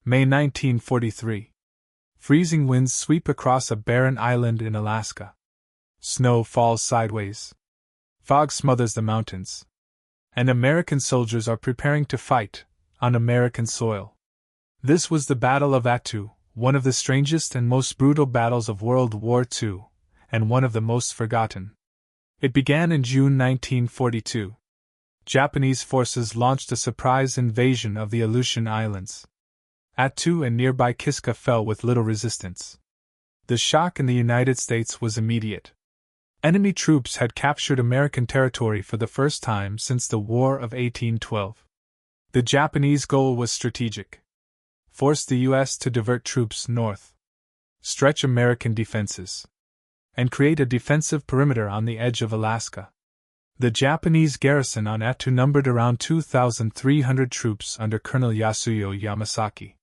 May 1943. Freezing winds sweep across a barren island in Alaska. Snow falls sideways. Fog smothers the mountains. And American soldiers are preparing to fight, on American soil. This was the Battle of Attu, one of the strangest and most brutal battles of World War II, and one of the most forgotten. It began in June 1942. Japanese forces launched a surprise invasion of the Aleutian Islands. Attu and nearby Kiska fell with little resistance. The shock in the United States was immediate. Enemy troops had captured American territory for the first time since the War of 1812. The Japanese goal was strategic. Force the U.S. to divert troops north, stretch American defenses, and create a defensive perimeter on the edge of Alaska. The Japanese garrison on Attu numbered around 2,300 troops under Colonel Yasuyo Yamasaki.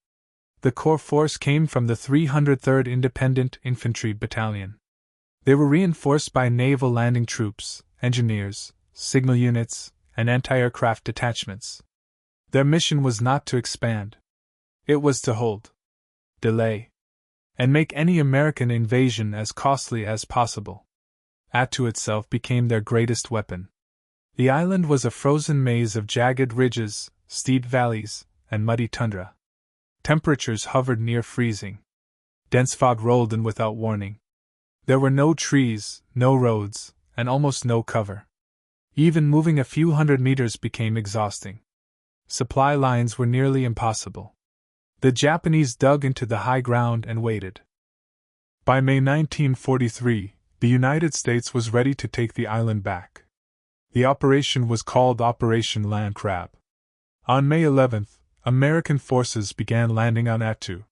The core force came from the 303rd Independent Infantry Battalion. They were reinforced by naval landing troops, engineers, signal units, and anti-aircraft detachments. Their mission was not to expand. It was to hold, delay, and make any American invasion as costly as possible. Attu itself became their greatest weapon. The island was a frozen maze of jagged ridges, steep valleys, and muddy tundra. Temperatures hovered near freezing. Dense fog rolled in without warning. There were no trees, no roads, and almost no cover. Even moving a few hundred meters became exhausting. Supply lines were nearly impossible. The Japanese dug into the high ground and waited. By May 1943, the United States was ready to take the island back. The operation was called Operation Land Crab. On May 11th, American forces began landing on Attu.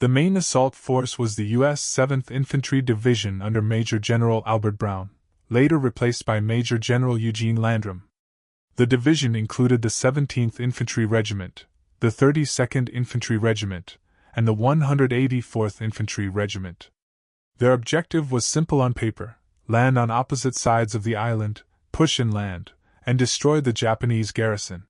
The main assault force was the U.S. 7th Infantry Division under Major General Albert Brown, later replaced by Major General Eugene Landrum. The division included the 17th Infantry Regiment, the 32nd Infantry Regiment, and the 184th Infantry Regiment. Their objective was simple on paper: land on opposite sides of the island, push inland, and destroy the Japanese garrison.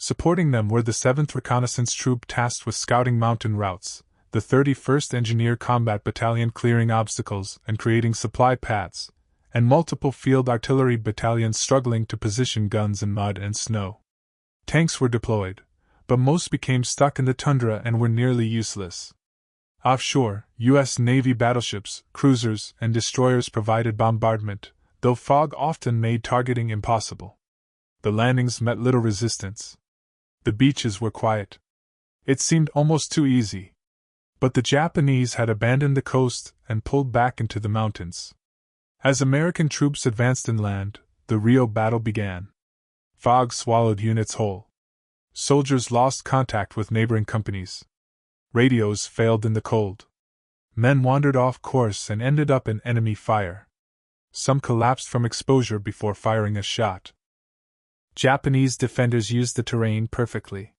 Supporting them were the 7th Reconnaissance Troop tasked with scouting mountain routes, the 31st Engineer Combat Battalion clearing obstacles and creating supply paths, and multiple field artillery battalions struggling to position guns in mud and snow. Tanks were deployed, but most became stuck in the tundra and were nearly useless. Offshore, U.S. Navy battleships, cruisers, and destroyers provided bombardment, though fog often made targeting impossible. The landings met little resistance. The beaches were quiet. It seemed almost too easy. But the Japanese had abandoned the coast and pulled back into the mountains. As American troops advanced inland, the real battle began. Fog swallowed units whole. Soldiers lost contact with neighboring companies. Radios failed in the cold. Men wandered off course and ended up in enemy fire. Some collapsed from exposure before firing a shot. Japanese defenders used the terrain perfectly.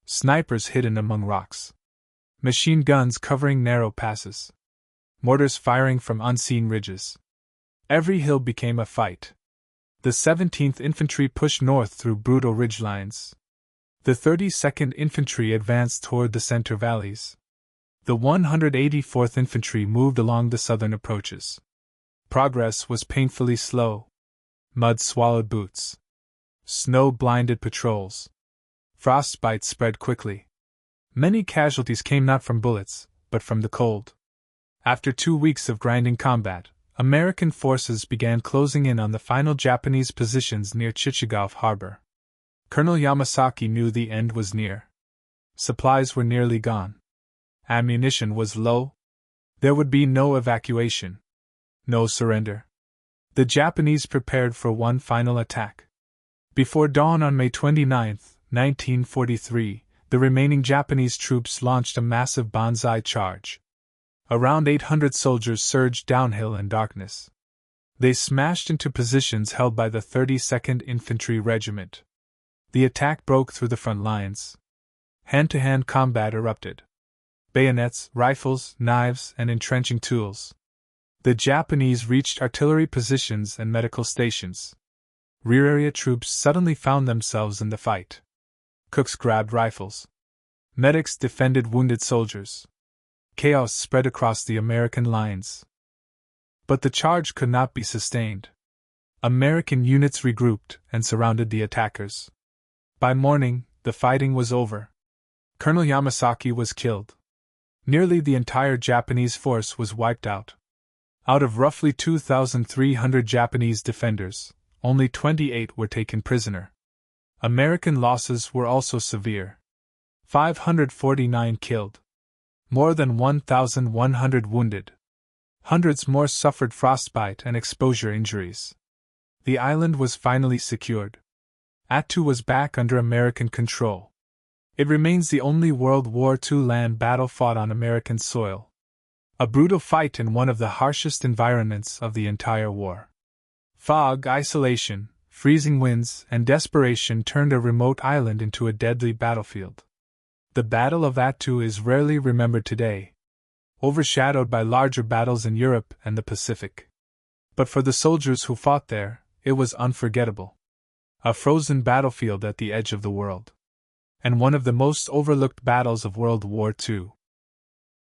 Snipers hidden among rocks. Machine guns covering narrow passes. Mortars firing from unseen ridges. Every hill became a fight. The 17th Infantry pushed north through brutal ridgelines. The 32nd Infantry advanced toward the center valleys. The 184th Infantry moved along the southern approaches. Progress was painfully slow. Mud swallowed boots. Snow blinded patrols. Frostbite spread quickly. Many casualties came not from bullets, but from the cold. After 2 weeks of grinding combat, American forces began closing in on the final Japanese positions near Chichagof Harbor. Colonel Yamasaki knew the end was near. Supplies were nearly gone. Ammunition was low. There would be no evacuation. No surrender. The Japanese prepared for one final attack. Before dawn on May 29, 1943, the remaining Japanese troops launched a massive banzai charge. Around 800 soldiers surged downhill in darkness. They smashed into positions held by the 32nd Infantry Regiment. The attack broke through the front lines. Hand-to-hand combat erupted. Bayonets, rifles, knives, and entrenching tools. The Japanese reached artillery positions and medical stations. Rear area troops suddenly found themselves in the fight. Cooks grabbed rifles. Medics defended wounded soldiers. Chaos spread across the American lines. But the charge could not be sustained. American units regrouped and surrounded the attackers. By morning, the fighting was over. Colonel Yamasaki was killed. Nearly the entire Japanese force was wiped out. Out of roughly 2,300 Japanese defenders, only 28 were taken prisoner. American losses were also severe. 549 killed. More than 1,100 wounded. Hundreds more suffered frostbite and exposure injuries. The island was finally secured. Attu was back under American control. It remains the only World War II land battle fought on American soil. A brutal fight in one of the harshest environments of the entire war. Fog, isolation, freezing winds, and desperation turned a remote island into a deadly battlefield. The Battle of Attu is rarely remembered today, overshadowed by larger battles in Europe and the Pacific. But for the soldiers who fought there, it was unforgettable. A frozen battlefield at the edge of the world. And one of the most overlooked battles of World War II.